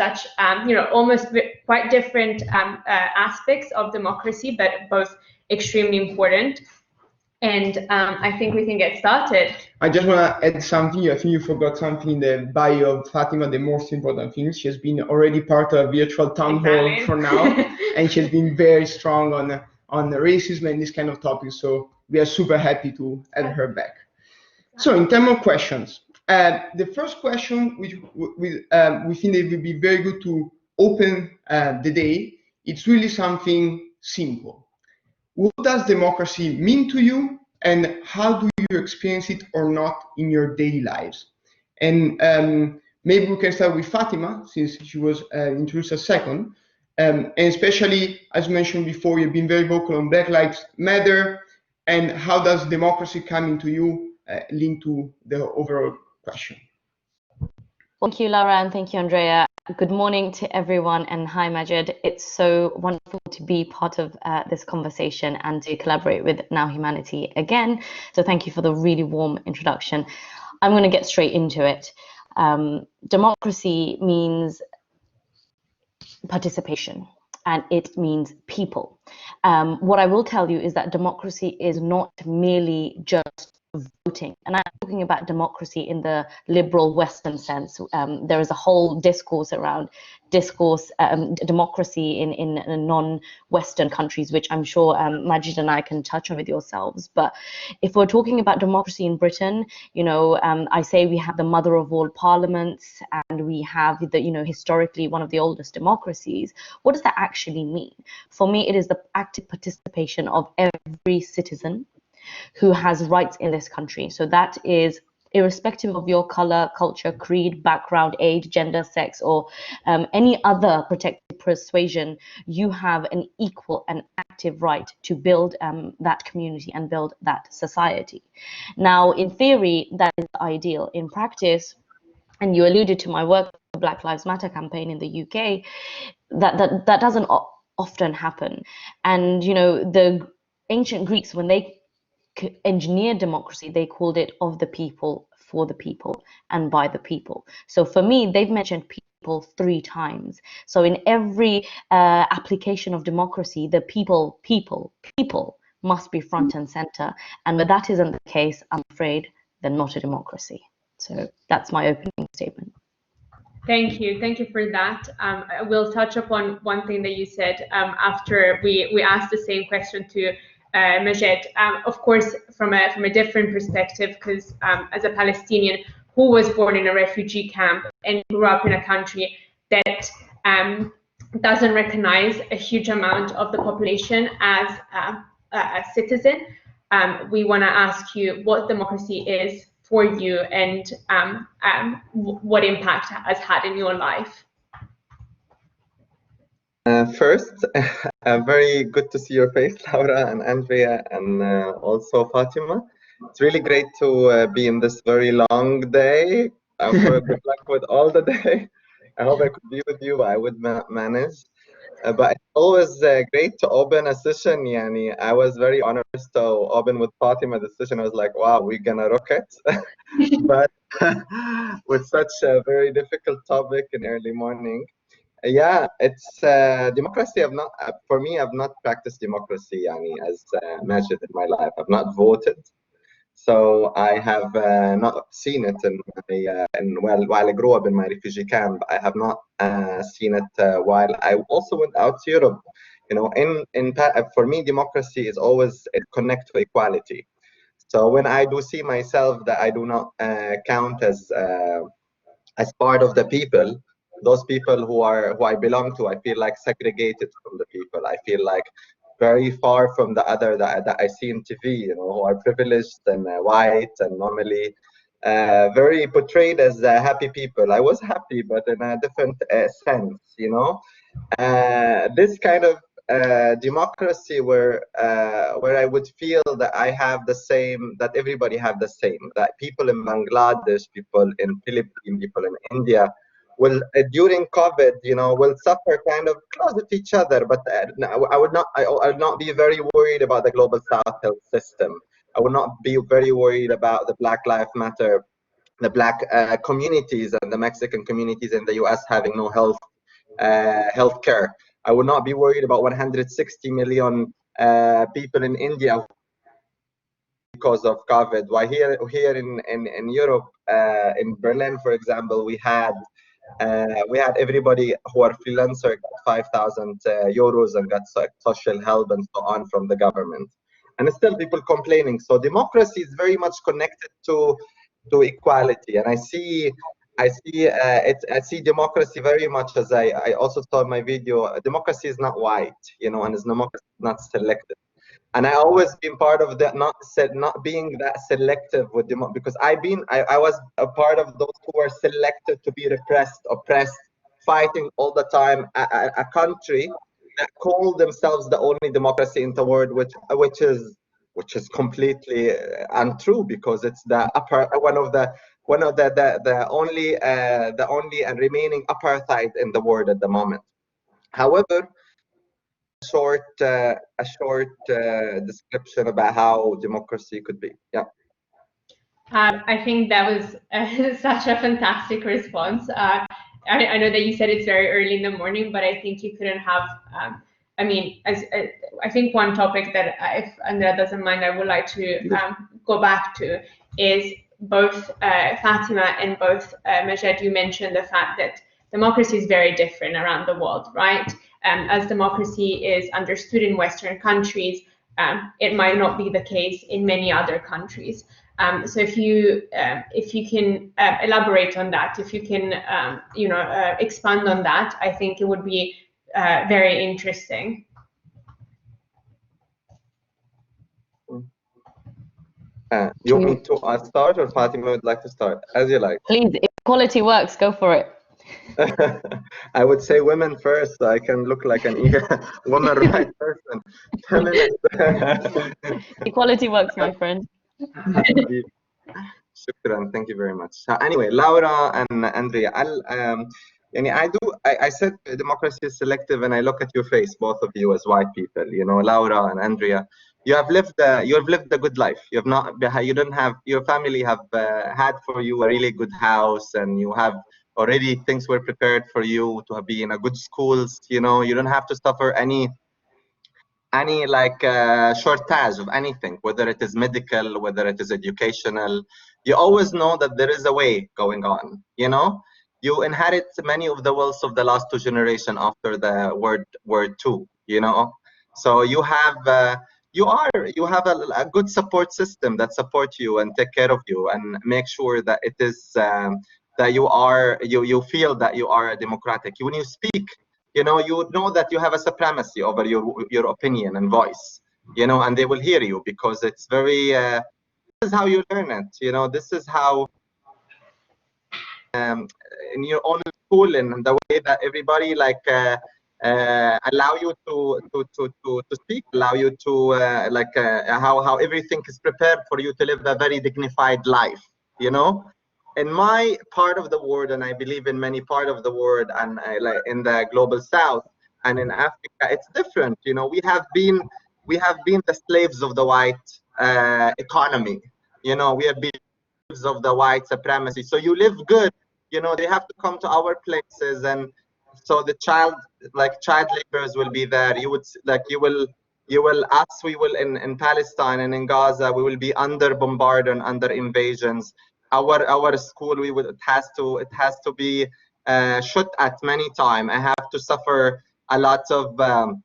such, almost quite different aspects of democracy, but both extremely important. And I think we can get started. I just want to add something. I think you forgot something in the bio of Fatima, the most important thing. She has been already part of a virtual town hall for now, and she has been very strong on racism and this kind of topics. So we are super happy to have her back. So in terms of questions, the first question, which we think it would be very good to open the day, it's really something simple. What does democracy mean to you, and how do you experience it or not in your daily lives? And maybe we can start with Fatima, since she was introduced a second. And especially, as mentioned before, you've been very vocal on Black Lives Matter, and how does democracy come into you linked to the overall question? Thank you, Laura, and thank you, Andrea. Good morning to everyone, and hi, Majed. It's so wonderful to be part of this conversation and to collaborate with Now Humanity again. So thank you for the really warm introduction. I'm going to get straight into it. Democracy means participation, and it means people. What I will tell you is that democracy is not merely just voting, and I'm talking about democracy in the liberal Western sense. There is a whole discourse around democracy in non-Western countries, which I'm sure Majed and I can touch on with yourselves. But if we're talking about democracy in Britain, I say we have the mother of all parliaments, and we have the, historically one of the oldest democracies. What does that actually mean? For me, it is the active participation of every citizen who has rights in this country. So that is irrespective of your color, culture, creed, background, age, gender, sex, or any other protected persuasion. You have an equal and active right to build that community and build that society. Now, in theory, that is ideal. In practice, and you alluded to my work, the Black Lives Matter campaign in the UK, that doesn't often happen. And the ancient Greeks, when they engineered democracy, they called it of the people, for the people, and by the people. So for me, they've mentioned people 3 times. So in every application of democracy, the people must be front and center. And when that isn't the case, I'm afraid they're not a democracy. So that's my opening statement. Thank you for that. I will touch upon one thing that you said after we asked the same question to Majed, of course, from a different perspective, because as a Palestinian who was born in a refugee camp and grew up in a country that doesn't recognize a huge amount of the population as a citizen, we want to ask you what democracy is for you and what impact it has had in your life. First, very good to see your face, Laura and Andrea, and also Fatima. It's really great to be in this very long day. Good luck with all the day. I hope I could be with you, but I would manage. But it's always great to open a session. Yani, I was very honored to open with Fatima the session. I was like, wow, we're gonna rock it. But with such a very difficult topic in early morning. Yeah, it's democracy. For me, I've not practiced democracy, as Majed in my life. I've not voted, so I have not seen it while I grew up in my refugee camp. I have not seen it while I also went out to Europe. For me, democracy is always connect to equality. So when I do see myself that I do not count as part of the people. Those people who I belong to, I feel like segregated from the people. I feel like very far from the other that I see in TV, who are privileged and white and normally very portrayed as happy people. I was happy, but in a different sense, This kind of democracy where I would feel that I have the same, that everybody have the same, that people in Bangladesh, people in Philippines, people in India will during COVID, will suffer kind of close to each other. But I would not be very worried about the global South health system. I would not be very worried about the Black Lives Matter, the Black communities and the Mexican communities in the US having no health healthcare. I would not be worried about 160 million people in India because of COVID. Why here in Europe, in Berlin, for example, we had everybody who are freelancer got 5,000 euros and got social help and so on from the government, and it's still people complaining. So democracy is very much connected to equality, and I see democracy very much as I also saw in my video. Democracy is not white, and it's democracy is not selective. And I always been part of that, not being that selective with because I was a part of those who were selected to be repressed, oppressed, fighting all the time. A country that called themselves the only democracy in the world, which is completely untrue, because it's the only and remaining apartheid in the world at the moment. However, a short description about how democracy could be. Yeah. I think that was such a fantastic response. I know that you said it's very early in the morning, but I think you couldn't have. I mean, I think one topic that, if Andrea doesn't mind, I would like to go back to is both Fatima and both Majed. You mentioned the fact that democracy is very different around the world, right? As democracy is understood in Western countries, it might not be the case in many other countries. So if you can elaborate on that, if you can expand on that, I think it would be very interesting. You want me to start, or Fatima would like to start? As you like. Please, if equality works, go for it. I would say women first, so I can look like an woman right person. Equality works, my friend. Shukran, thank you very much. So anyway, Laura and Andrea, I said democracy is selective, and I look at your face, both of you as white people, Laura and Andrea. You have lived a good life. You don't have, your family have had for you a really good house, and you have already things were prepared for you to be in a good schools. You don't have to suffer any shortage of anything, whether it is medical, whether it is educational. You always know that there is a way going on. You inherit many of the wealth of the last two generations after the World II. So you have a good support system that supports you and take care of you and make sure that it is that you feel that you are democratic. When you speak, you would know that you have a supremacy over your opinion and voice, and they will hear you, because it's very this is how you learn it. This is how in your own school, and the way that everybody allow you to speak, allow you to how everything is prepared for you to live a very dignified life. In my part of the world, and I believe in many part of the world, and in the global south and in Africa, it's different. We have been the slaves of the white economy. We have been slaves of the white supremacy. So you live good. They have to come to our places, and so the child laborers will be there. We will in Palestine and in Gaza, we will be under bombardment and under invasions. Our school, it has to be shot at many times. I have to suffer a lot of a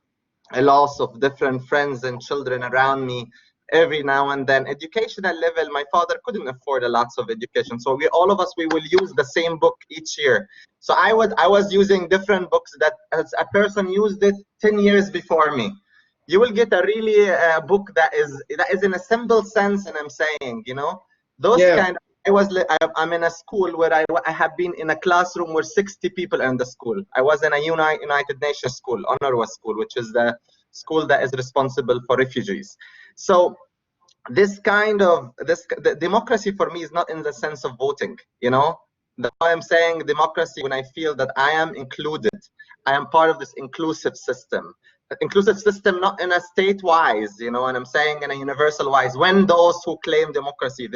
loss of different friends and children around me every now and then. Educational level, my father couldn't afford a lot of education, so all of us will use the same book each year. So I was using different books that as a person used it 10 years before me. You will get a really book that is in a simple sense, and I'm saying, those kind of. I'm in a school where I have been in a classroom where 60 people are in the school. I was in a United Nations school, UNRWA school, which is the school that is responsible for refugees. So the democracy for me is not in the sense of voting. That's why I'm saying democracy when I feel that I am included. I am part of this inclusive system. Inclusive system, not in a state-wise, and I'm saying in a universal-wise. When those who claim democracy,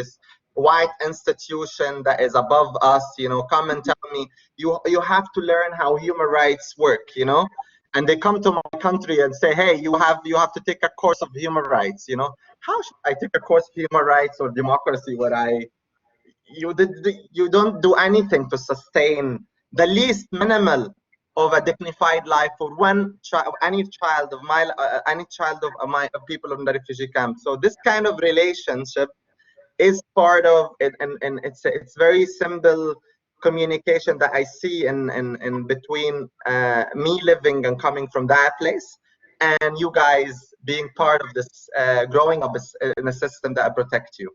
white institution that is above us, you know, come and tell me you have to learn how human rights work, you know, and they come to my country and say, hey, you have to take a course of human rights, you know. How should I take a course of human rights or democracy where you don't do anything to sustain the least minimal of a dignified life for any child of my people in the refugee camp? So this kind of relationship is part of it, and it's very simple communication that I see in between me living and coming from that place and you guys being part of this growing up in a system that protects you.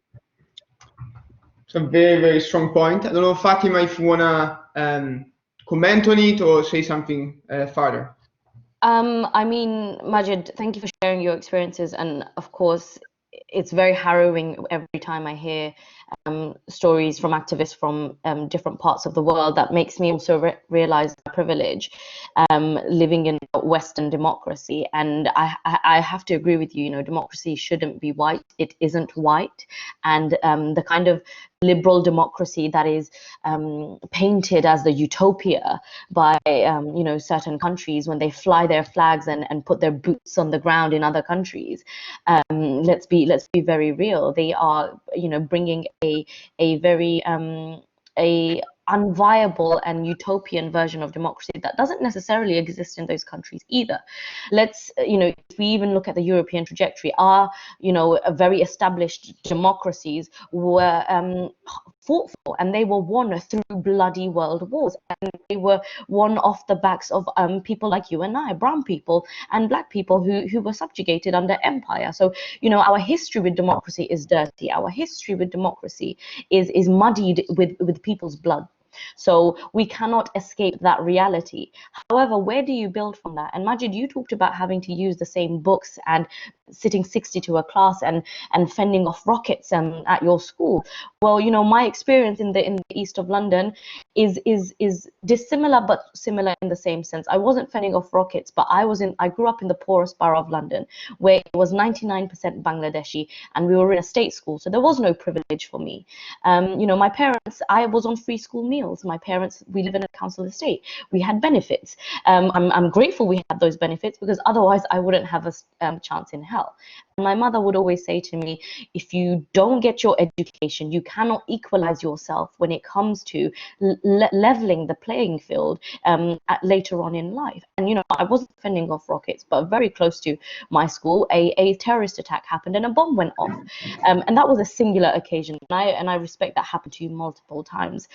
It's a very, very strong point. I don't know, Fatima, if you wanna comment on it or say something further. I mean, Majed, thank you for sharing your experiences, and of course, it's very harrowing every time I hear stories from activists from different parts of the world. That makes me also realize my privilege living in Western democracy. And I have to agree with you, you know, democracy shouldn't be white. It isn't white. And the kind of liberal democracy that is painted as the utopia by you know, certain countries when they fly their flags and put their boots on the ground in other countries. Let's be very real. They are, you know, bringing a very a unviable and utopian version of democracy that doesn't necessarily exist in those countries either. Let's, you know, if we even look at the European trajectory, our, you know, very established democracies were fought for, and they were won through bloody world wars, and they were won off the backs of people like you and I, brown people and black people who were subjugated under empire. So, you know, our history with democracy is dirty. Our history with democracy is muddied with people's blood. So we cannot escape that reality. However, where do you build from that? And Majed, you talked about having to use the same books and sitting 60 to a class and fending off rockets at your school. Well, you know, my experience in the east of London is dissimilar but similar in the same sense. I wasn't fending off rockets, but I grew up in the poorest borough of London, where it was 99% Bangladeshi, and we were in a state school, so there was no privilege for me. You know, my parents, I was on free school meals. My parents, we live in a council estate. We had benefits. I'm grateful we had those benefits, because otherwise I wouldn't have a chance in hell. And my mother would always say to me, if you don't get your education, you cannot equalize yourself when it comes to leveling the playing field later on in life. And, you know, I wasn't fending off rockets, but very close to my school, a terrorist attack happened and a bomb went off. And that was a singular occasion. And I respect that happened to you multiple times.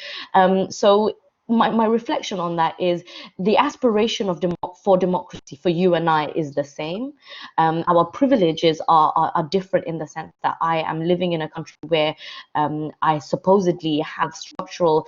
So my reflection on that is the aspiration for democracy for you and I is the same. Our privileges are different in the sense that I am living in a country where I supposedly have structural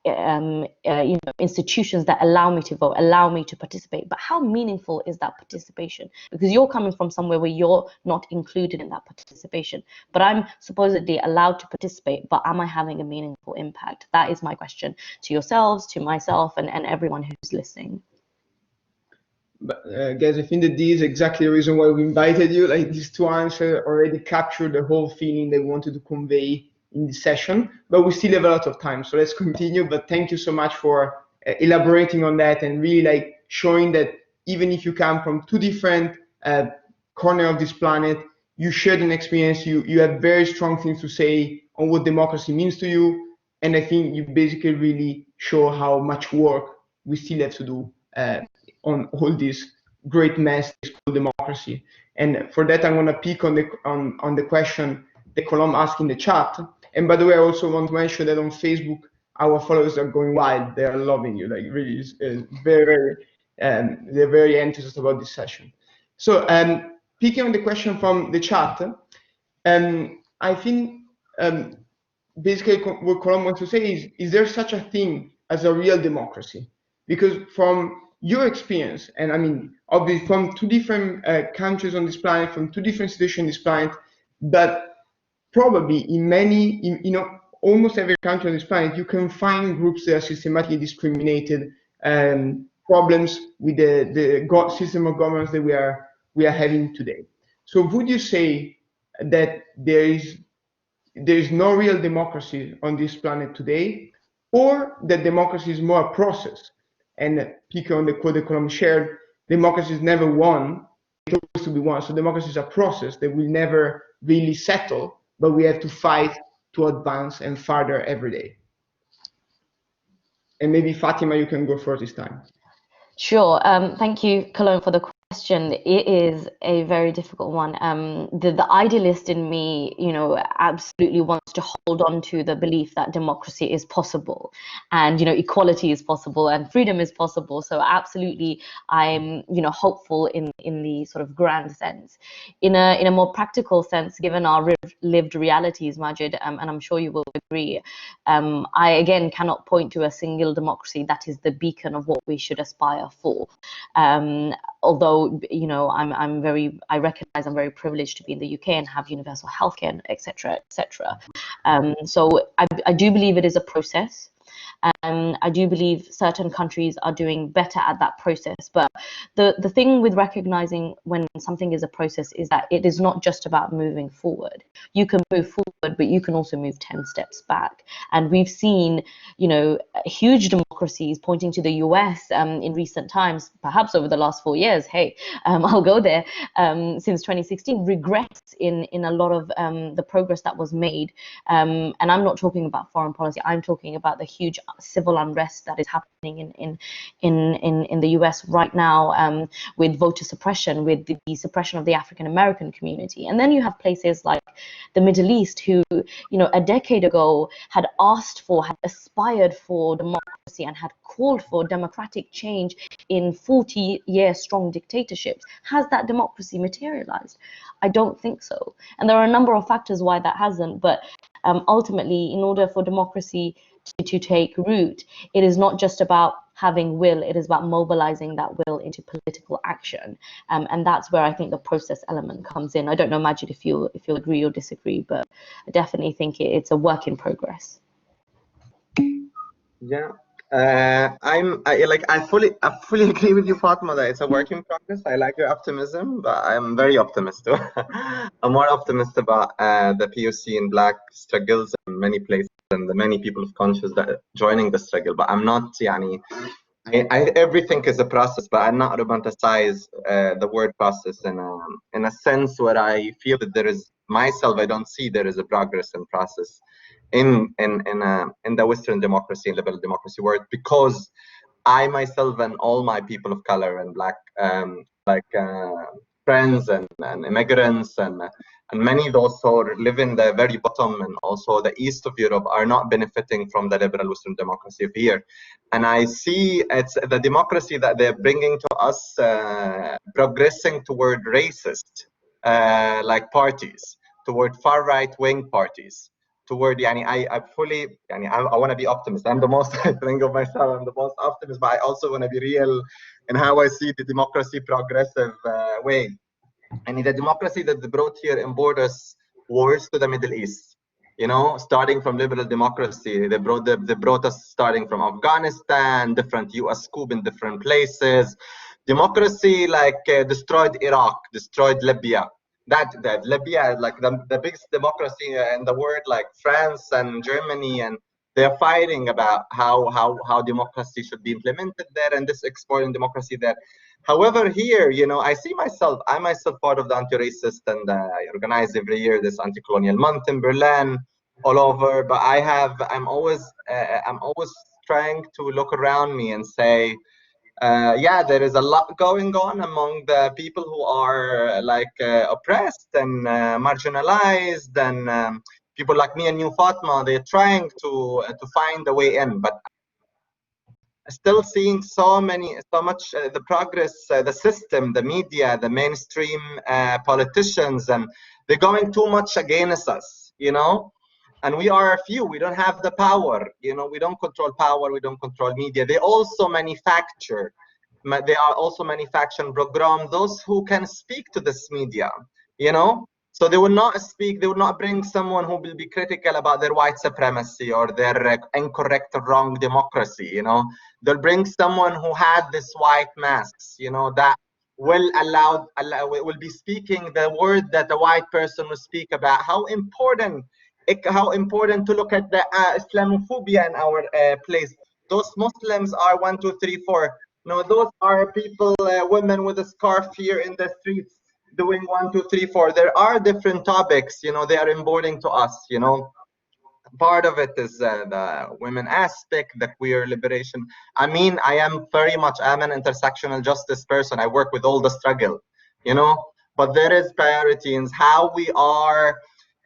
you know, institutions that allow me to vote, allow me to participate. But how meaningful is that participation? Because you're coming from somewhere where you're not included in that participation. But I'm supposedly allowed to participate, but am I having a meaningful impact? That is my question to yourselves, to myself, and everyone who's listening. But guys, I think that this is exactly the reason why we invited you. Like, these two answers already captured the whole feeling they wanted to convey in this session, but we still have a lot of time, so let's continue. But thank you so much for elaborating on that and really like showing that even if you come from two different corners of this planet, you shared an experience, you have very strong things to say on what democracy means to you, and I think you basically really show how much work we still have to do on all this great mess called democracy. And for that, I'm going to pick on the question that Colomb asked in the chat. And by the way, I also want to mention that on Facebook, our followers are going wild. They are loving you, like really, very, they're very enthusiastic about this session. So picking on the question from the chat, I think basically what Colomb wants to say is there such a thing as a real democracy? Because from your experience, and I mean, obviously from two different countries on this planet, from two different situations on this planet, but probably in many, you know, almost every country on this planet, you can find groups that are systematically discriminated, problems with the system of governance that we are having today. So would you say that there is there is no real democracy on this planet today, or that democracy is more a process. And picking on the quote that Colum shared, democracy is never won, it's always to be won. So democracy is a process that will never really settle, but we have to fight to advance and further every day. And maybe Fatima, you can go first this time. Sure. Thank you, Cologne, for the question. It is a very difficult one. The idealist in me, absolutely wants to hold on to the belief that democracy is possible, and equality is possible, and freedom is possible. So absolutely, I'm hopeful in the sort of grand sense. In a more practical sense, given our lived realities, Majed, and I'm sure you will agree, I again cannot point to a single democracy that is the beacon of what we should aspire for. Although I recognize I'm very privileged to be in the UK and have universal healthcare, etc., etc. So I do believe it is a process. I do believe certain countries are doing better at that process. But the thing with recognizing when something is a process is that it is not just about moving forward. You can move forward, but you can also move 10 steps back. And we've seen, huge democracies pointing to the US in recent times, perhaps over the last 4 years. Hey, I'll go there. Since 2016, regrets in a lot of the progress that was made. And I'm not talking about foreign policy. I'm talking about the huge civil unrest that is happening in the US right now, with voter suppression, with the suppression of the African American community. And then you have places like the Middle East who, a decade ago had asked for, had aspired for democracy and had called for democratic change in 40-year strong dictatorships. Has that democracy materialized? I don't think so. And there are a number of factors why that hasn't, but ultimately, in order for democracy to take root, it is not just about having will, it is about mobilizing that will into political action. And that's where I think the process element comes in. I don't know, Majid, if you'll agree or disagree, but I definitely think it's a work in progress. Yeah, I fully agree with you, Fatma, that it's a work in progress. I like your optimism, but I'm very optimistic. I'm more optimistic about the POC and Black struggles in many places and the many people of conscience that are joining the struggle. But I'm not, everything is a process, but I'm not romanticize the word process in a sense where I feel that there is myself. I don't see there is a progress and process in the Western democracy and liberal democracy world, because I myself and all my people of color and Black friends and immigrants and many those who live in the very bottom and also the east of Europe are not benefiting from the liberal Western democracy of here. And I see it's the democracy that they're bringing to us progressing toward racist parties, toward far right wing parties, toward I fully I want to be optimist. I'm the most, I think of myself, I'm the most optimist, but I also want to be real in how I see the democracy progressive way. And the democracy that they brought here in borders wars to the Middle East, starting from liberal democracy, they brought us starting from Afghanistan, different US coup in different places. Democracy destroyed Iraq, destroyed Libya. That Libya, like the biggest democracy in the world, like France and Germany, and they're fighting about how democracy should be implemented there, and this exporting democracy there. However, here, I see myself, I'm myself part of the anti-racist, and I organize every year this anti-colonial month in Berlin, all over. But I'm always trying to look around me and say, there is a lot going on among the people who are oppressed and marginalized, and people like me and you, Fatma, they're trying to find a way in, but still seeing so much the progress, the system, the media, the mainstream politicians, and they're going too much against us, and we are a few. We don't have the power, we don't control power, we don't control media. They also manufacture program those who can speak to this media, so they will not speak, they will not bring someone who will be critical about their white supremacy or their incorrect or wrong democracy, they'll bring someone who had this white masks, that will be speaking the word that the white person will speak about, how important how important to look at the Islamophobia in our place. Those Muslims are 1, 2, 3, 4. No, those are people, women with a scarf here in the streets doing 1, 2, 3, 4. There are different topics, you know, they are important to us, you know. Part of it is the women aspect, the queer liberation. I mean, I'm an intersectional justice person. I work with all the struggle, you know, but there is priority in how we are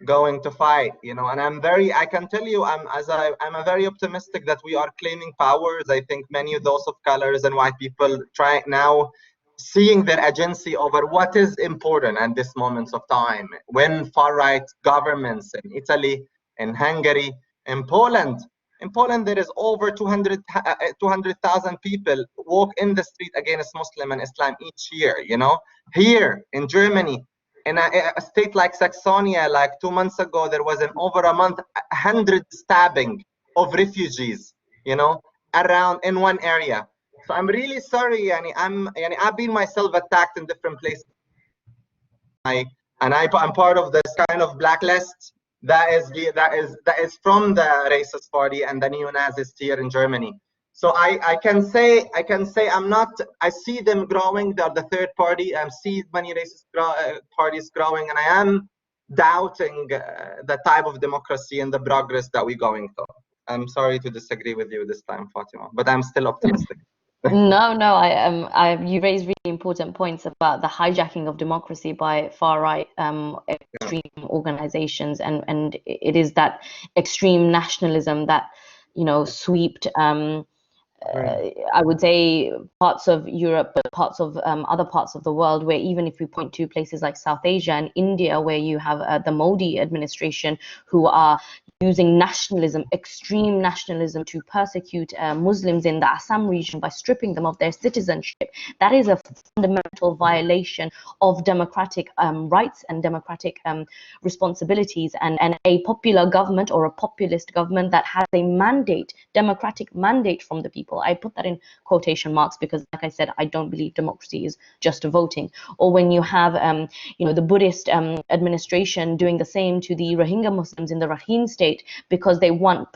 going to fight, you know. And I can tell you, I'm a very optimistic that we are claiming powers. I think many of those of colors and white people try now seeing their agency over what is important at this moment of time, when far right governments in Italy, in Hungary, in Poland. In Poland, there is over 200,000 people walk in the street against Muslim and Islam each year, you know. Here in Germany, in a state like Saxonia, like 2 months ago, there was over a month, 100 stabbing of refugees, you know, around in one area. So I'm really sorry, I've been myself attacked in different places. I'm part of this kind of blacklist that is from the racist party and the neo-Nazis here in Germany. So I can say I see them growing. They're the third party. I see many racist parties growing, and I am doubting the type of democracy and the progress that we're going through. I'm sorry to disagree with you this time, Fatima, but I'm still optimistic. No, you raise really important points about the hijacking of democracy by far right extreme organizations, and it is that extreme nationalism that, you know, swept I would say parts of Europe, but parts of other parts of the world, where even if we point to places like South Asia and India, where you have the Modi administration, who are using nationalism, extreme nationalism, to persecute Muslims in the Assam region by stripping them of their citizenship. That is a fundamental violation of democratic rights and democratic responsibilities. And a popular government or a populist government that has a mandate, democratic mandate from the people. I put that in quotation marks because, like I said, I don't believe democracy is just voting. Or when you have, you know, the Buddhist administration doing the same to the Rohingya Muslims in the Rakhine state because they want,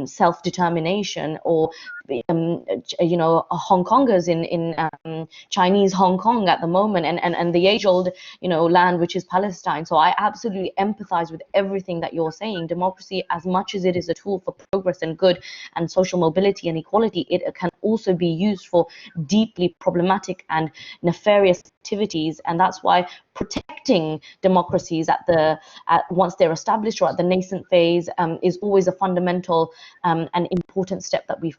self-determination, or you know, Hong Kongers in Chinese Hong Kong at the moment, and the age-old, you know, land which is Palestine. So I absolutely empathize with everything that you're saying. Democracy, as much as it is a tool for progress and good and social mobility and equality, it can also be used for deeply problematic and nefarious activities. And that's why protecting democracies once they're established or at the nascent phase is always a fundamental and important step that we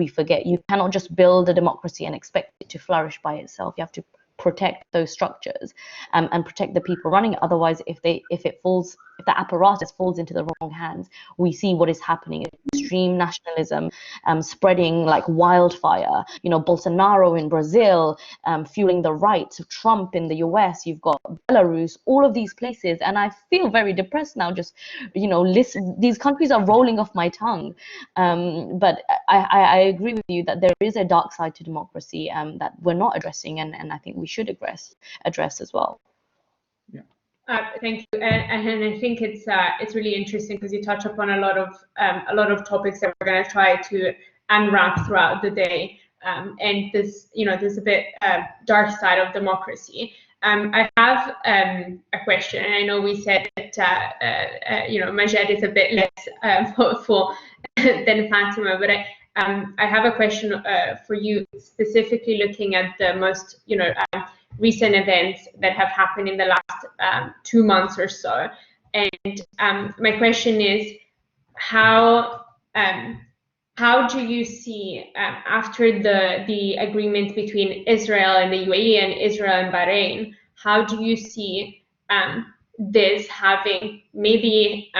forget. You cannot just build a democracy and expect it to flourish by itself. You have to protect those structures and protect the people running it. Otherwise, if the apparatus falls into the wrong hands, we see what is happening. Extreme nationalism spreading like wildfire. You know, Bolsonaro in Brazil fueling the right, Trump in the US, you've got Belarus, all of these places, and I feel very depressed now. Just, you know, these countries are rolling off my tongue. But I agree with you that there is a dark side to democracy that we're not addressing, and I think we should address as well. Thank you, and I think it's really interesting because you touch upon a lot of topics that we're going to try to unwrap throughout the day, and this, you know, there's a bit dark side of democracy. I have a question, and I know we said that you know, Majed is a bit less hopeful than Fatima, but I have a question for you, specifically looking at the most, you know, recent events that have happened in the last 2 months or so. And my question is, how do you see, after the agreement between Israel and the UAE and Israel and Bahrain, how do you see this having, maybe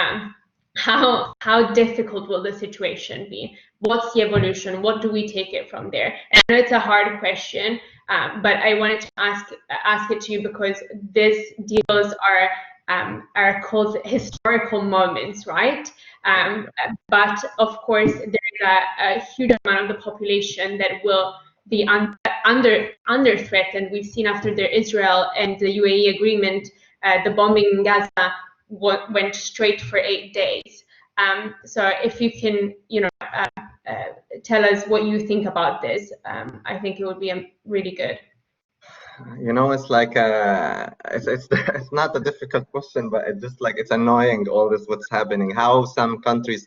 how difficult will the situation be? What's the evolution? What do we take it from there? And I know it's a hard question, but I wanted to ask it to you because these deals are called historical moments, right? But of course, there's a huge amount of the population that will be under threat, and we've seen after the Israel and the UAE agreement, the bombing in Gaza, went straight for 8 days. So if you can, tell us what you think about this, I think it would be really good. It's like it's not a difficult question, but it's just like it's annoying all this what's happening. How some countries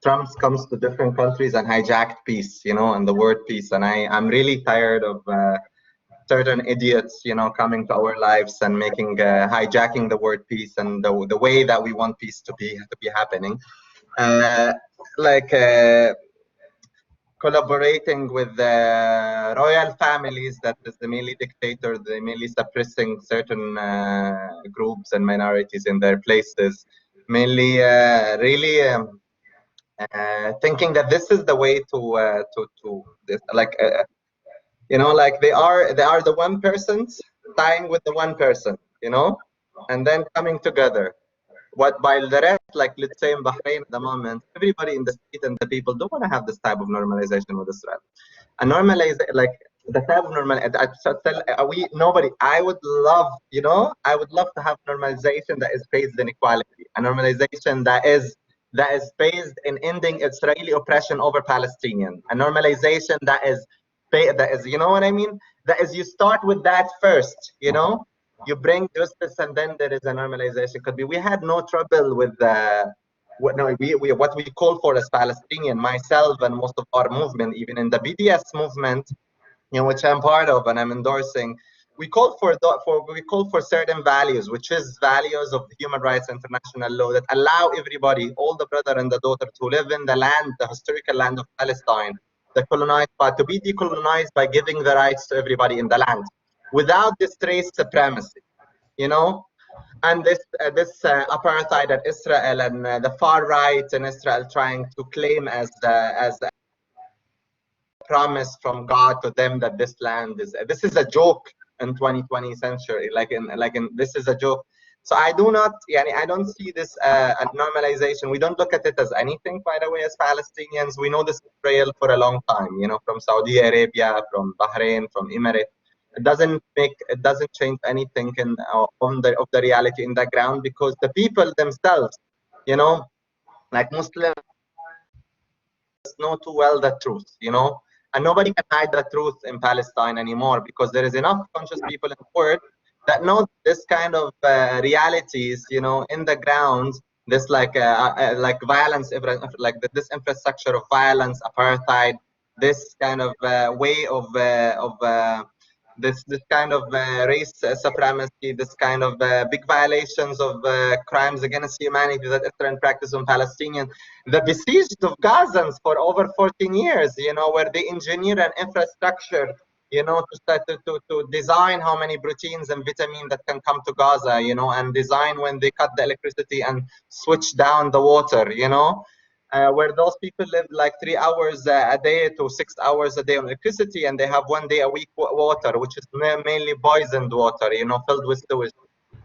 Trump comes to different countries and hijacked peace, and the word peace. And I'm really tired of certain idiots, coming to our lives and making hijacking the word peace and the way that we want peace to be happening. Collaborating with the royal families, that is the mainly dictator, they mainly suppressing certain groups and minorities in their places, mainly really thinking that this is the way to this, like like they are the one persons tying with the one person, and then coming together. What by the rest, like let's say in Bahrain at the moment, everybody in the state and the people don't want to have this type of normalization with Israel. And normalize like the type of normal. Nobody. I would love, I would love to have normalization that is based in equality, a normalization that is based in ending Israeli oppression over Palestinian, a normalization that is, you know what I mean? That is, you start with that first, you bring justice and then there is a normalization. Could be we had no trouble with what we call for as Palestinian, myself and most of our movement, even in the BDS movement, which I'm part of and I'm endorsing. We call for certain values, which is values of human rights, international law, that allow everybody, all the brother and the daughter, to live in the land, the historical land of Palestine, the colonized part, to be decolonized by giving the rights to everybody in the land, without this race supremacy, and this apartheid that Israel and the far right in Israel trying to claim as a promise from God to them that this land is a joke in 2020 century, this is a joke. So I don't see this a normalization. We don't look at it as anything, by the way, as Palestinians. We know this Israel for a long time, from Saudi Arabia, from Bahrain, from Emirates. It doesn't change anything of the reality in the ground, because the people themselves, like Muslims, know too well the truth, and nobody can hide the truth in Palestine anymore, because there is enough conscious people in the world that know this kind of realities, in the ground. This like violence, this infrastructure of violence, apartheid, this kind of way of this kind of race supremacy, this kind of big violations of crimes against humanity that Israel practices on Palestinians. The besieged of Gazans for over 14 years, where they engineer an infrastructure, to design how many proteins and vitamins that can come to Gaza, and design when they cut the electricity and switch down the water, where those people live like 3 hours a day to 6 hours a day on electricity, and they have 1 day a week water, which is mainly poisoned water, filled with sewage.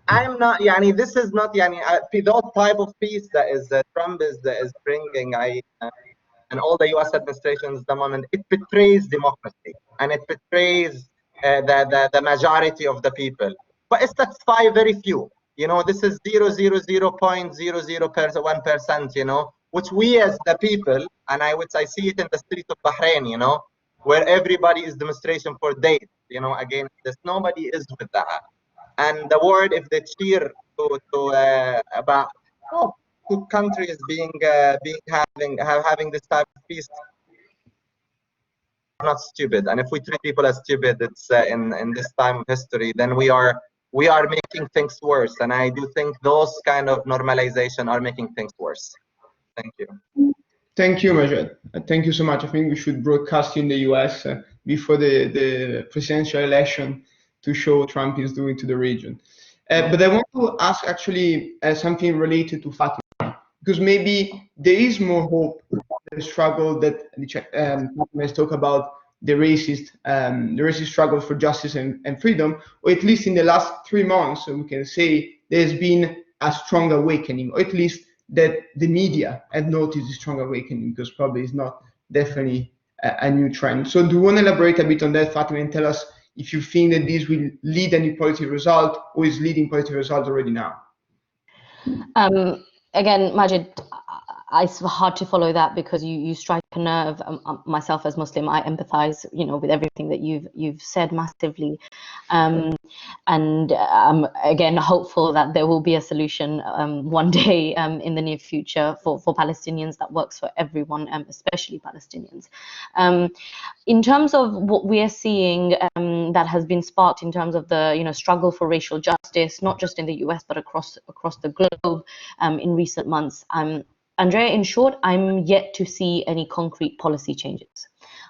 I'm not, this is not, that type of peace that is Trump is bringing, and all the U.S. administrations at the moment, it betrays democracy, and it betrays the majority of the people. But it's satisfy very few. This is 0.0001%, which we as the people, and I see it in the streets of Bahrain, where everybody is demonstration for days, against this. Nobody is with that. And the word, if they cheer about two countries having this type of peace, not stupid. And if we treat people as stupid, it's in this time of history, then we are making things worse. And I do think those kind of normalization are making things worse. Thank you. Thank you, Majed. Thank you so much. I think we should broadcast in the US before the presidential election to show what Trump is doing to the region. But I want to ask actually something related to Fatima, because maybe there is more hope in the struggle that Fatima talk about, the racist struggle for justice and freedom, or at least in the last 3 months, we can say there's been a strong awakening, or at least that the media have noticed a strong awakening, because probably it's not definitely a new trend. So do you want to elaborate a bit on that, Fatima, and tell us if you think that this will lead any positive result, or is leading positive result already now? Again, Majid, it's hard to follow that because you strike a nerve. Myself as Muslim, I empathize, with everything that you've said massively, and I'm again hopeful that there will be a solution one day in the near future for Palestinians that works for everyone, especially Palestinians. In terms of what we are seeing that has been sparked in terms of the struggle for racial justice, not just in the US but across the globe in recent months. Andrea, in short, I'm yet to see any concrete policy changes.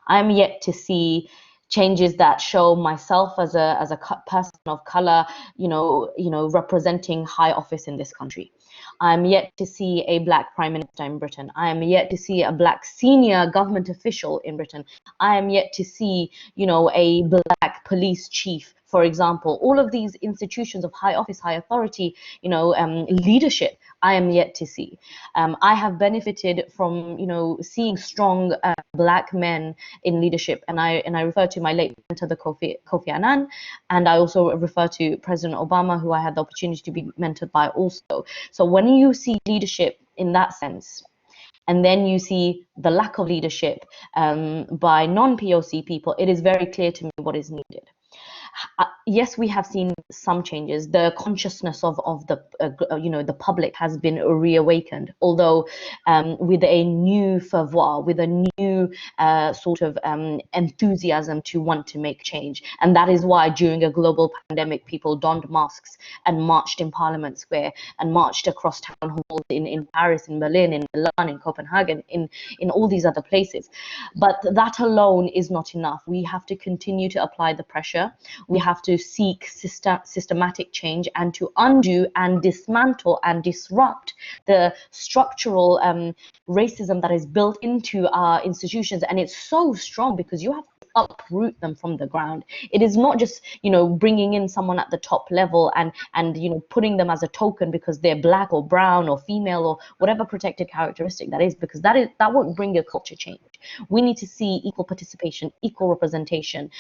I'm yet to see changes that show myself as a person of color, representing high office in this country. I'm yet to see a Black Prime Minister in Britain. I am yet to see a Black senior government official in Britain. I am yet to see, a Black police chief, for example. All of these institutions of high office, high authority, leadership, I am yet to see. I have benefited from, seeing strong Black men in leadership, and I refer to my late mentor, the Kofi Annan, and I also refer to President Obama, who I had the opportunity to be mentored by also. So when you see leadership in that sense, and then you see the lack of leadership by non-POC people, it is very clear to me what is needed. Yes, we have seen some changes. The consciousness of the the public has been reawakened, although with a new fervor, with a new sort of enthusiasm to want to make change. And that is why during a global pandemic, people donned masks and marched in Parliament Square and marched across town halls in Paris, in Berlin, in Milan, in Copenhagen, in all these other places. But that alone is not enough. We have to continue to apply the pressure. We have to seek systematic change and to undo and dismantle and disrupt the structural racism that is built into our institutions. And it's so strong because you have to uproot them from the ground. It is not just, bringing in someone at the top level and putting them as a token because they're Black or brown or female or whatever protected characteristic that is, because that won't bring a culture change. We need to see equal participation, equal representation,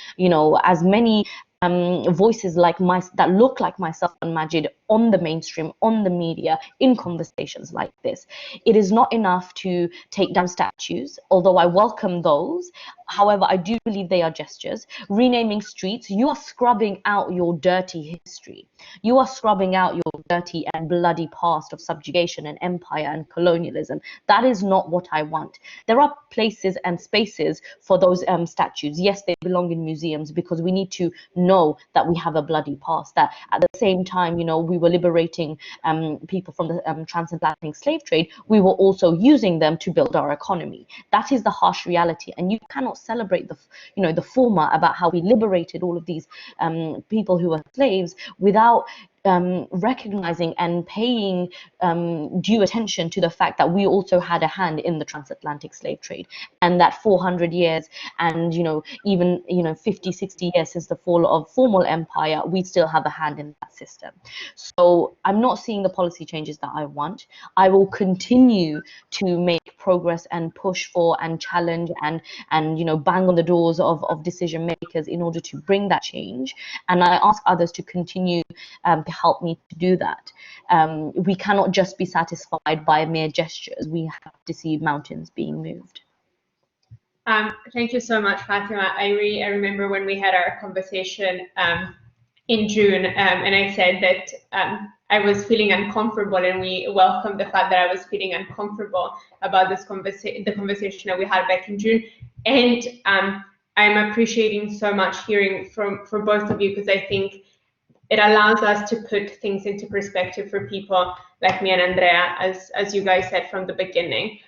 as many voices that look like myself and Majid on the mainstream, on the media, in conversations like this. It is not enough to take down statues, although I welcome those. However, I do believe they are gestures. Renaming streets, you are scrubbing out your dirty history. You are scrubbing out your dirty and bloody past of subjugation and empire and colonialism. That is not what I want. There are places and spaces for those statues. Yes, they belong in museums because we need to know that we have a bloody past, that at the same time, we were liberating people from the transatlantic slave trade, we were also using them to build our economy. That is the harsh reality, and you cannot celebrate the former about how we liberated all of these people who were slaves without recognizing and paying due attention to the fact that we also had a hand in the transatlantic slave trade, and that 400 years and even 50, 60 years since the fall of formal empire, we still have a hand in that system. So I'm not seeing the policy changes that I want. I will continue to make progress and push for and challenge and bang on the doors of decision makers in order to bring that change, and I ask others to continue to help me to do that. We cannot just be satisfied by mere gestures. We have to see mountains being moved. Thank you so much, Fatima. I remember when we had our conversation in June, and I said that I was feeling uncomfortable, and we welcomed the fact that I was feeling uncomfortable about this the conversation that we had back in June. And I'm appreciating so much hearing from both of you, because I think it allows us to put things into perspective for people like me and Andrea, as you guys said from the beginning.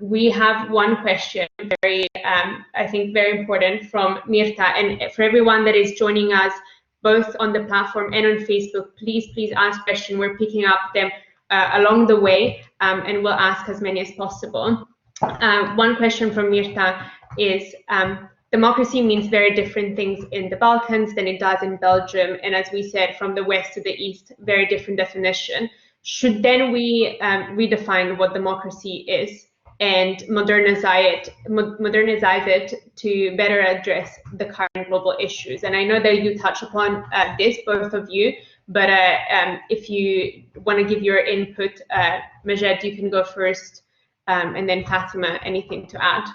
We have one question, I think very important, from Mirta. And for everyone that is joining us, both on the platform and on Facebook, please ask questions. We're picking up them along the way, and we'll ask as many as possible. One question from Mirta is, democracy means very different things in the Balkans than it does in Belgium, and as we said, from the west to the east, very different definition. Should then we redefine what democracy is and modernize it to better address the current global issues? And I know that you touch upon this, both of you, But if you want to give your input, Majed, you can go first, and then Fatima, anything to add?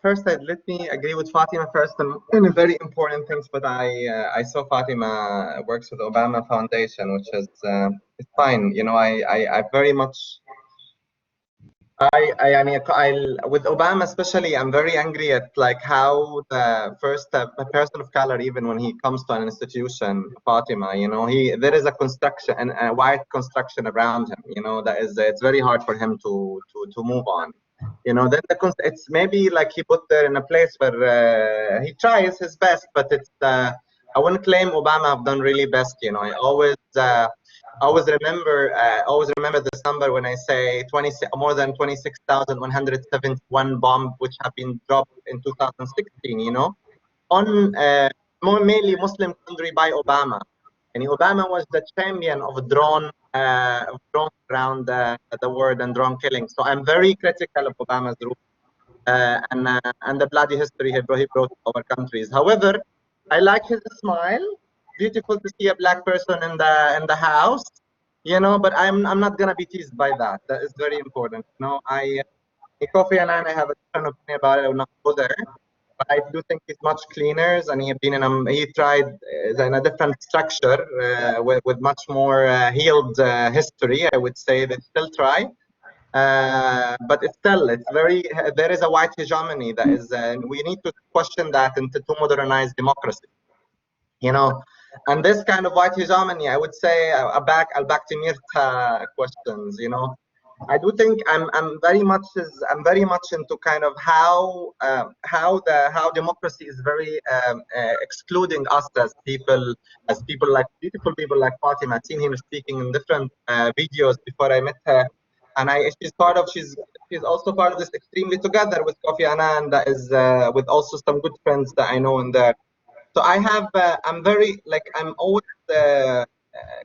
First, let me agree with Fatima first on very important things. But I saw Fatima works with Obama Foundation, which is it's fine. You know, I very much with Obama especially, I'm very angry at like how the first a person of color, even when he comes to an institution, Fatima, you know, there is a construction and a white construction around him. You know, that is it's very hard for him to move on. You know, then it's maybe like he put there in a place where he tries his best, but it's I wouldn't claim Obama have done really best. You know, I always remember this number when I say more than 26,171 bombs which have been dropped in 2016. You know, on more mainly Muslim country by Obama. And Obama was the champion of drone around the world and drone killing. So I'm very critical of Obama's rule and the bloody history he brought to our countries. However, I like his smile. Beautiful to see a black person in the house, you know. But I'm not gonna be teased by that. That is very important. No, Kofi Annan, I have a different opinion about it. I will not go there. But I do think he's much cleaner, and he tried in a different structure with much more healed history. I would say they still try. But there is a white hegemony that is, we need to question that and to modernize democracy, you know. And this kind of white hegemony, I would say, I'll back to Mirta questions, you know. I do think I'm very much into kind of how democracy is very excluding us as people like beautiful people like Fatima. I've seen him speaking in different videos before I met her. And she's also part of this extremely together with Kofi Annan, that is with also some good friends that I know in there. So I'm always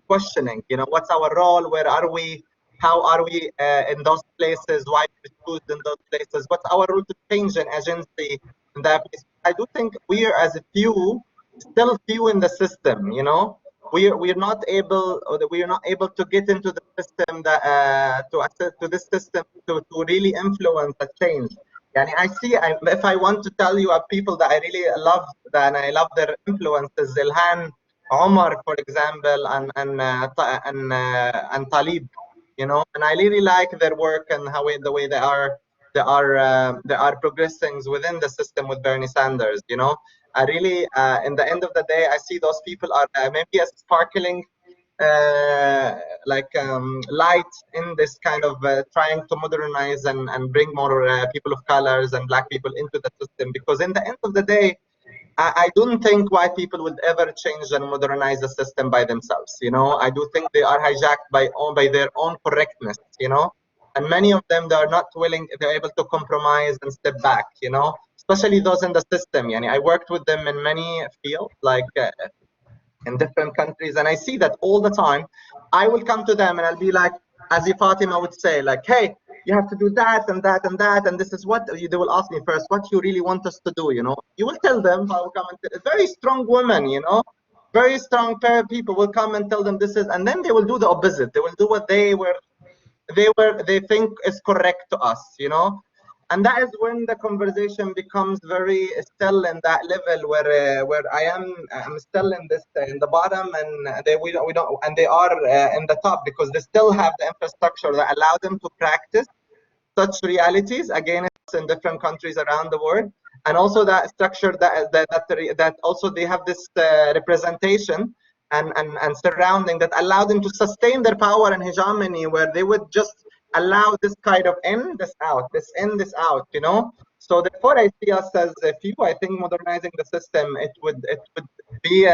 questioning, you know, what's our role, where are we, how are we in those places, why we choose in those places, what's our role to change an agency in that place. I do think we are as a still few in the system, you know. We're not able to get into the system that to access to this system to really influence the change. And if I want to tell you of people that I really love, and I love their influences, Ilhan Omar, for example, and Talib, you know, and I really like their work and the way they are progressing within the system with Bernie Sanders, you know. I really, in the end of the day, I see those people are maybe a sparkling light in this kind of trying to modernize and bring more people of colors and black people into the system. Because in the end of the day, I don't think white people would ever change and modernize the system by themselves. You know, I do think they are hijacked by their own correctness. You know, and many of them, they are not willing, they're able to compromise and step back. You know, especially those in the system. Yani, I worked with them in many fields, like in different countries, and I see that all the time. I will come to them and I'll be like, as if Fatima would say, like, hey, you have to do that and that and that, and this is what they will ask me first, what you really want us to do, you know. You will tell them, I will come and tell, very strong women, you know, very strong pair of people will come and tell them this is, and then they will do the opposite. They will do what they think is correct to us, you know. And that is when the conversation becomes very still in that level where I'm still in the bottom, and we don't and they are in the top, because they still have the infrastructure that allow them to practice such realities again in different countries around the world, and also that structure that also they have this representation and surrounding that allow them to sustain their power and hegemony, where they would just allow this kind of this out, you know. So therefore, I see us as a few. I think modernizing the system, it would be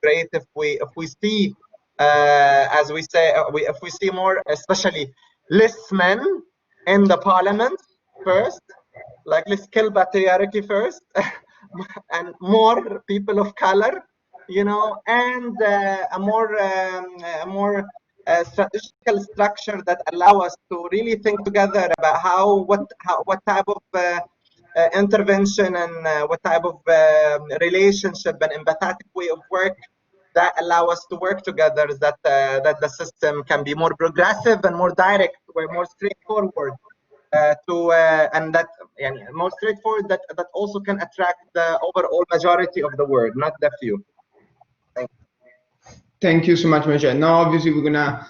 great if we see, as we say, if we see more, especially less men in the parliament first, like let's kill patriarchy first, and more people of color, you know, and a more strategical structure that allow us to really think together about what type of intervention and what type of relationship and empathetic way of work that allow us to work together, that the system can be more progressive and more direct, more straightforward, and that more straightforward, that also can attract the overall majority of the world, not the few. Thank you so much, Majed. Now, obviously, we're gonna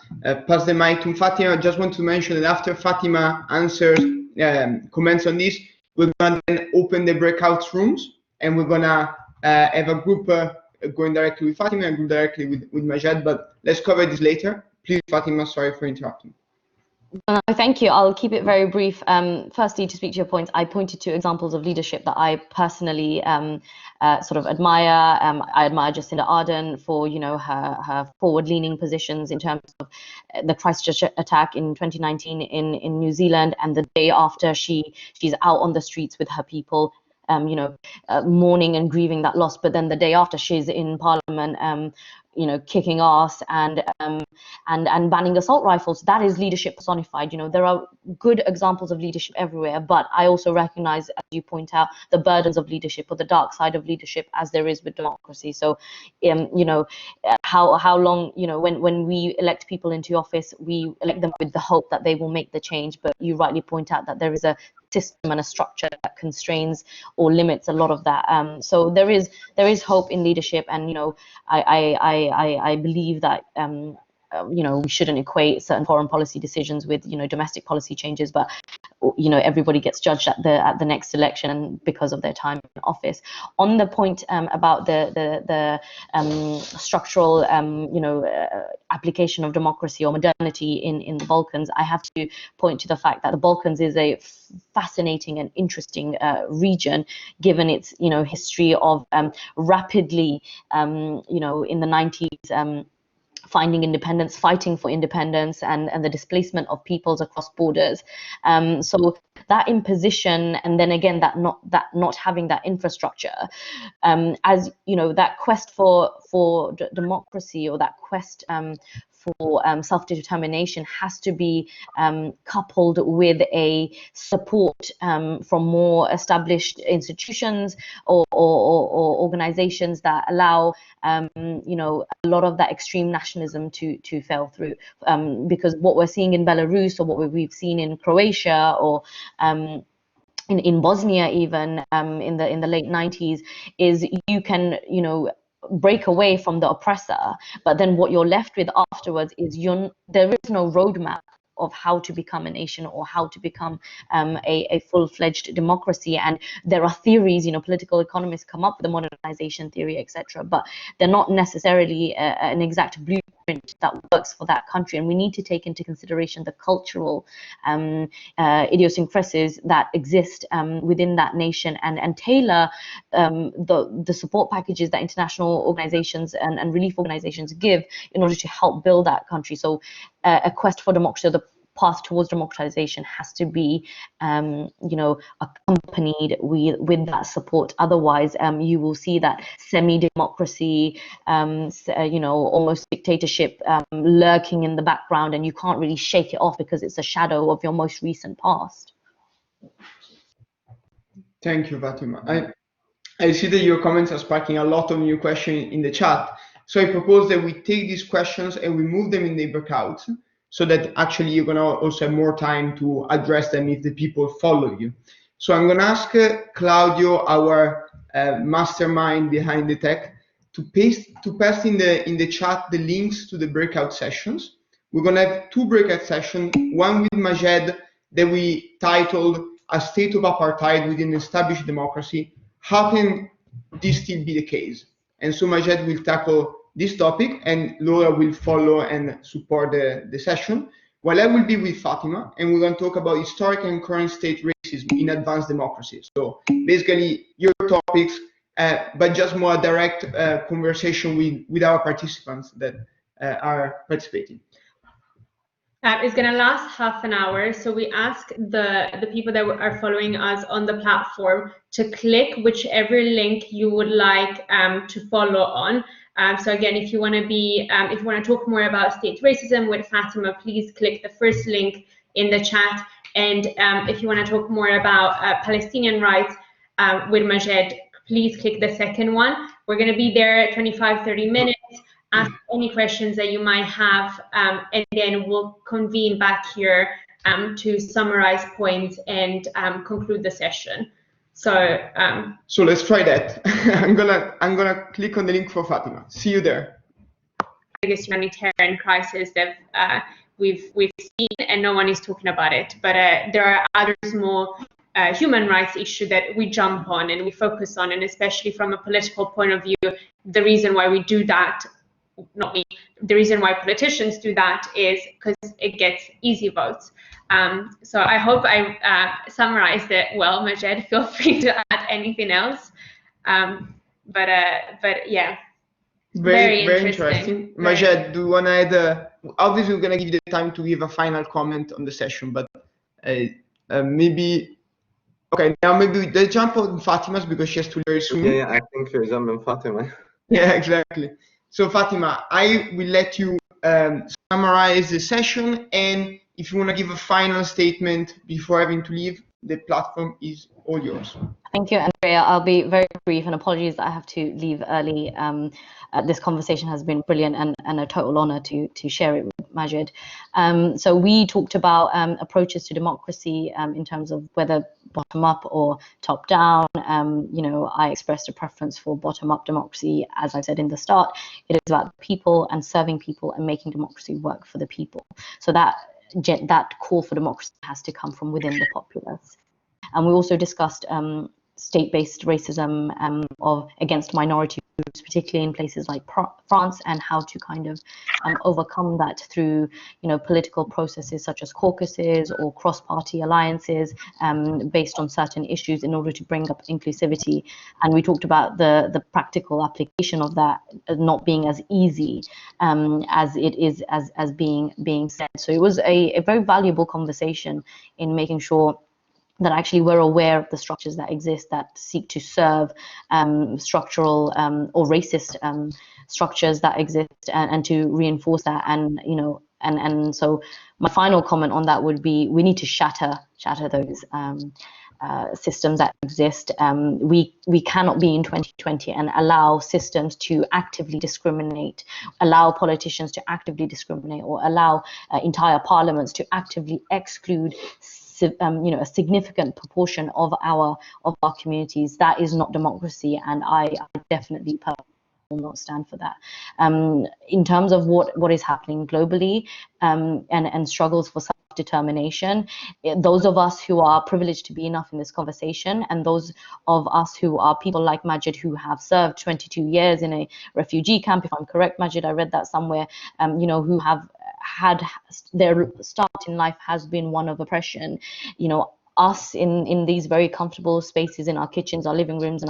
pass the mic to Fatima. I just want to mention that after Fatima answers, comments on this, we're gonna then open the breakout rooms, and we're gonna have a group going directly with Fatima and group directly with Majed. But let's cover this later. Please, Fatima, sorry for interrupting. Thank you. I'll keep it very brief. Firstly, to speak to your points, I pointed to examples of leadership that I personally sort of admire. I admire Jacinda Ardern for, you know, her forward-leaning positions in terms of the Christchurch attack in 2019 in New Zealand, and the day after she's out on the streets with her people, you know, mourning and grieving that loss. But then the day after, she's in Parliament, you know, kicking ass and banning assault rifles. That is leadership personified. You know, there are good examples of leadership everywhere, but I also recognize, as you point out, the burdens of leadership or the dark side of leadership, as there is with democracy. So, you know, how long, you know, when we elect people into office, we elect them with the hope that they will make the change. But you rightly point out that there is a system and a structure that constrains or limits a lot of that. So there is hope in leadership, and you know, I believe that you know, we shouldn't equate certain foreign policy decisions with, you know, domestic policy changes, but you know, everybody gets judged at the next election because of their time in office. On the point about the structural you know, application of democracy or modernity in the Balkans, I have to point to the fact that the Balkans is a fascinating and interesting region, given its, you know, history of rapidly you know, in the 90s finding independence, fighting for independence, and the displacement of peoples across borders. So that imposition, and then again that not having that infrastructure, as you know, that quest for democracy, or that quest for self-determination, has to be coupled with a support from more established institutions or organizations that allow you know, a lot of that extreme nationalism to fail through, because what we're seeing in Belarus, or what we've seen in Croatia, or in Bosnia even in the late 90s, is you can, you know, break away from the oppressor, but then what you're left with afterwards is there is no roadmap of how to become a nation, or how to become a full-fledged democracy. And there are theories, you know, political economists come up with the modernization theory, etc., but they're not necessarily an exact blueprint that works for that country. And we need to take into consideration the cultural idiosyncrasies that exist within that nation, and tailor the support packages that international organizations and relief organizations give in order to help build that country. So a quest for democracy, the path towards democratization, has to be you know, accompanied with that support. Otherwise you will see that semi-democracy, you know, almost dictatorship lurking in the background, and you can't really shake it off because it's a shadow of your most recent past. Thank you, Fatima. I see that your comments are sparking a lot of new questions in the chat. So I propose that we take these questions and we move them in the breakouts, so that actually you're gonna also have more time to address them if the people follow you. So I'm gonna ask Claudio, our mastermind behind the tech, to paste in the chat the links to the breakout sessions. We're gonna have 2 breakout sessions, one with Majed that we titled "A State of Apartheid Within Established Democracy. How can this still be the case?" And so Majed will tackle this topic, and Laura will follow and support the session, while I will be with Fatima, and we're going to talk about historic and current state racism in advanced democracies. So basically your topics, but just more direct conversation with our participants that are participating. It's going to last half an hour, so we ask the people that are following us on the platform to click whichever link you would like to follow on. So again, if you want to talk more about state racism with Fatima, please click the first link in the chat. And if you want to talk more about Palestinian rights with Majed, please click the second one. We're going to be there 25-30 minutes. Ask any questions that you might have, and then we'll convene back here to summarize points and conclude the session. So let's try that. I'm gonna click on the link for Fatima. See you there. Biggest humanitarian crisis that we've seen, and no one is talking about it. But there are others more human rights issue that we jump on and we focus on, and especially from a political point of view, the reason why we do that. Not me. The reason why politicians do that is because it gets easy votes. So I hope I summarized it well, Majed. Feel free to add anything else. But yeah, very interesting. Majed, do you want to add? Obviously, we're going to give you the time to give a final comment on the session, but maybe. Okay, now maybe they jump on Fatima's because she has to very soon. Yeah, I think you're jumping Fatima. Yeah, exactly. So Fatima, I will let you summarize the session, and if you want to give a final statement before having to leave, the platform is all yours. Thank you, Andrea. I'll be very brief, and apologies that I have to leave early. This conversation has been brilliant and a total honor to share it with Majed. So we talked about approaches to democracy in terms of whether bottom up or top down. You know, I expressed a preference for bottom up democracy. As I said in the start, it is about people and serving people and making democracy work for the people. So that call for democracy has to come from within the populace. And we also discussed state-based racism against minority groups, particularly in places like France, and how to kind of overcome that through, you know, political processes such as caucuses or cross-party alliances based on certain issues in order to bring up inclusivity. And we talked about the practical application of that not being as easy as it is as being said. So it was a very valuable conversation in making sure that actually we're aware of the structures that exist that seek to serve structural or racist structures that exist, and to reinforce that. And you know, and so my final comment on that would be we need to shatter those systems that exist. We cannot be in 2020 and allow systems to actively discriminate, allow politicians to actively discriminate, or allow entire parliaments to actively exclude you know, a significant proportion of our communities. That is not democracy, and I definitely will not stand for that. In terms of what is happening globally and struggles for self-determination, those of us who are privileged to be enough in this conversation, and those of us who are people like Majed who have served 22 years in a refugee camp, if I'm correct, Majed, I read that somewhere, you know, who have had their start in life has been one of oppression. You know, us in these very comfortable spaces in our kitchens, our living rooms, and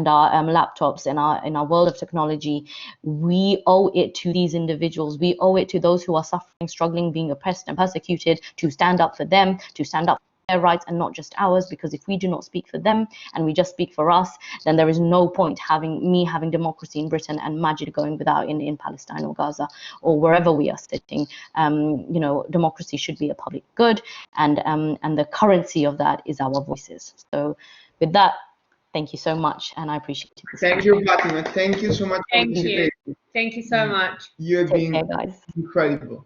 our laptops, in our world of technology, we owe it to these individuals. We owe it to those who are suffering, struggling, being oppressed and persecuted, to stand up for them, to stand up for their rights and not just ours. Because if we do not speak for them and we just speak for us, then there is no point having democracy in Britain and Majed going without in Palestine or Gaza or wherever we are sitting. You know, democracy should be a public good, and the currency of that is our voices. So with that, thank you so much, and I appreciate it. Thank you, Fatima. Thank you so much. Thank you so much. You have been incredible.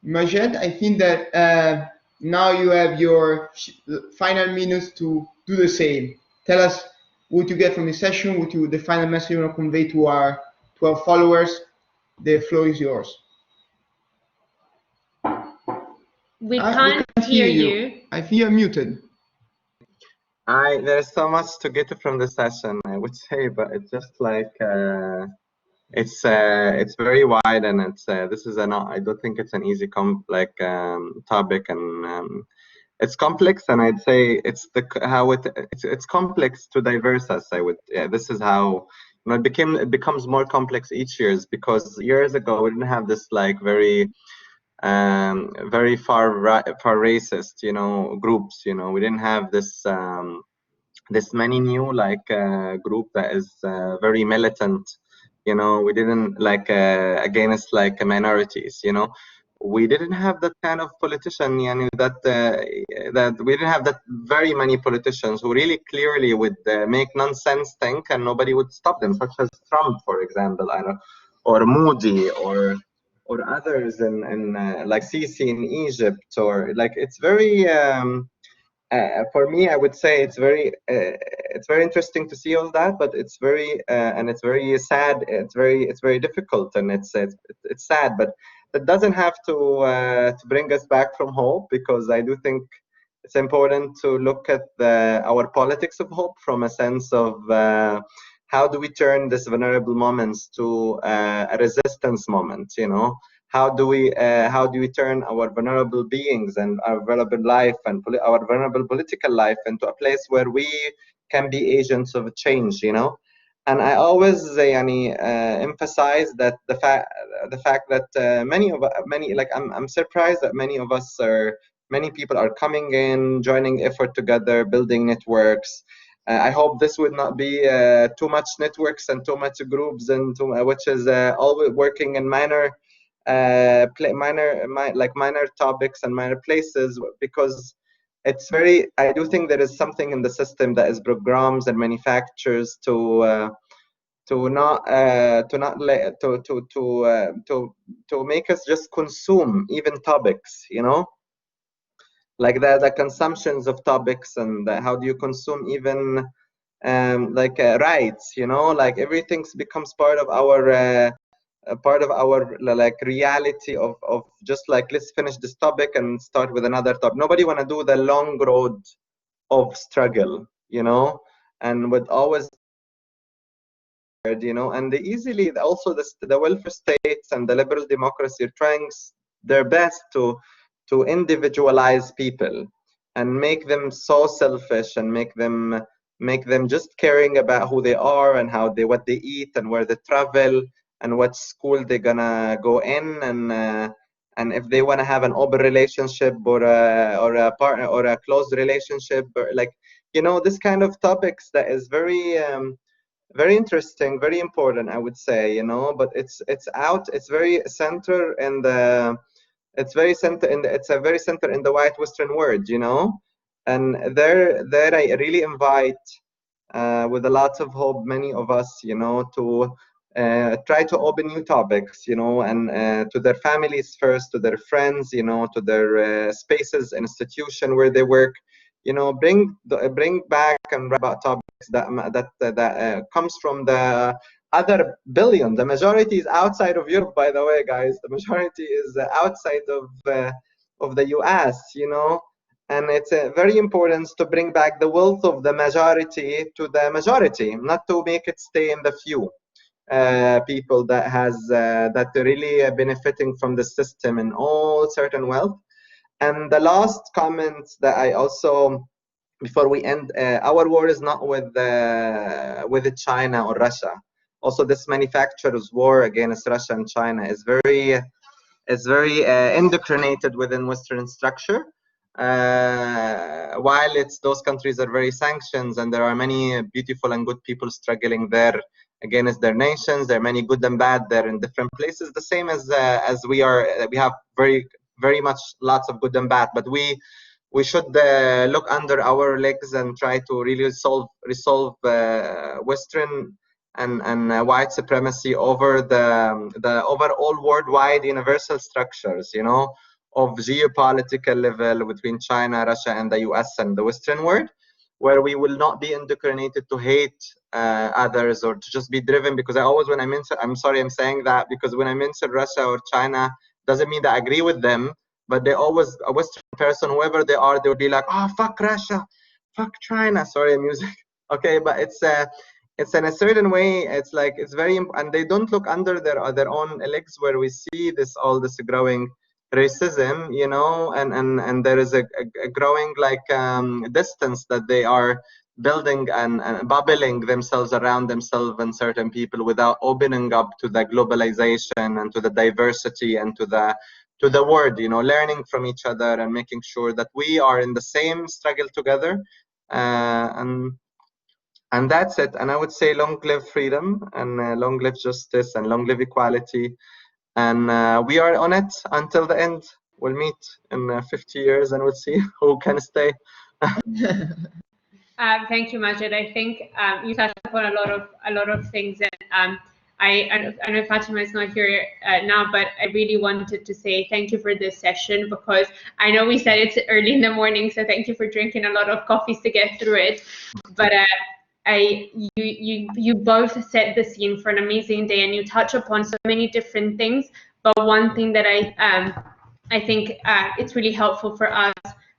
Majed, I think that now you have your final minutes to do the same. Tell us what you get from this session, the final message you want to convey to our followers. The floor is yours. We can't hear you. I think you're muted. There's so much to get from the session, I would say, but it's just like it's very wide, and this is I don't think it's an easy topic, and it's complex, and I'd say it's complex to diverse us. This is how, you know, it becomes more complex each year, because years ago we didn't have this like very far racist, you know, groups. You know, we didn't have this this many new group that is very militant. You know, we didn't against minorities. You know, we didn't have that kind of politician, that we didn't have that very many politicians who really clearly would make nonsense think and nobody would stop them, such as Trump, for example, or Modi, or others, and like Sisi in Egypt, or like it's very. For me, I would say it's very interesting to see all that, but it's very and it's very sad. It's very difficult, and it's sad, but that doesn't have to bring us back from hope, because I do think it's important to look at our politics of hope from a sense of how do we turn these vulnerable moments to a resistance moment, how do we turn our vulnerable beings and our vulnerable life and our vulnerable political life into a place where we can be agents of change, and I always emphasize that the fact that I'm surprised that many people are coming in, joining effort together, building networks. I hope this would not be too much networks and too much groups, and which is always working in minor topics and minor places, because I do think there is something in the system that is programs and manufactures to make us just consume even topics, like the consumptions of topics, and how do you consume even rights, like everything becomes part of our reality of just like, let's finish this topic and start with another topic. Nobody want to do the long road of struggle, and with always and easily also the welfare states and the liberal democracy are trying their best to individualize people and make them so selfish, and make them just caring about who they are and what they eat and where they travel and what school they're gonna go in, and if they want to have an open relationship or a partner or a close relationship, or this kind of topics that is very interesting, very important, I would say, but it's very center in the it's very center in the it's a very center in the white Western world, and there I really invite with a lot of hope many of us, to try to open new topics, and to their families first, to their friends, to their spaces, institution where they work, bring back and write about topics that comes from the other billion. The majority is outside of Europe, by the way, guys. The majority is outside of the US, and it's very important to bring back the wealth of the majority to the majority, not to make it stay in the few people that are really benefiting from the system in all certain wealth. And the last comment that I also, before we end, our war is not with China or Russia. Also, this manufacturers' war against Russia and China is very indoctrinated within Western structure. While those countries are very sanctions, and there are many beautiful and good people struggling there against their nations. There are many good and bad there in different places. The same as we are. We have very much lots of good and bad, but we should look under our legs and try to really resolve Western and white supremacy over the overall worldwide universal structures, of geopolitical level between China, Russia, and the US and the Western world, where we will not be indoctrinated to hate others or to just be driven. Because when I mention, I'm sorry I'm saying that, because when I mention Russia or China, doesn't mean that I agree with them, but they always, a Western person, whoever they are, they would be like, oh, fuck Russia, fuck China. Sorry, I'm using, okay, but it's in a certain way, it's like, it's very, and they don't look under their own legs, where we see all this growing racism, and there is a growing distance that they are building and bubbling themselves around themselves and certain people, without opening up to the globalization and to the diversity and to the world, learning from each other and making sure that we are in the same struggle together, and that's it. And I would say, long live freedom, and long live justice, and long live equality. and we are on it until the end. We'll meet in 50 years and we'll see who can stay. Thank you, Majed. I think you touched upon a lot of things, and I know Fatima is not here now, but I really wanted to say thank you for this session, because I know we said it's early in the morning, so thank you for drinking a lot of coffees to get through it. But you both set the scene for an amazing day, and you touch upon so many different things. But one thing that I think it's really helpful for us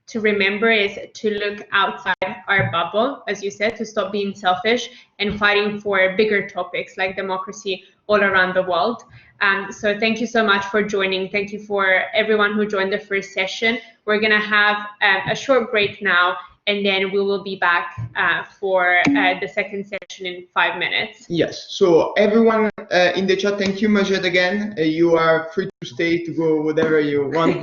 to remember is to look outside our bubble, as you said, to stop being selfish and fighting for bigger topics like democracy all around the world. So thank you so much for joining. Thank you for everyone who joined the first session. We're going to have a short break now, and then we will be back for the second session in 5 minutes. Yes, so everyone in the chat, thank you, Majed, again. You are free to stay, to go whatever you want.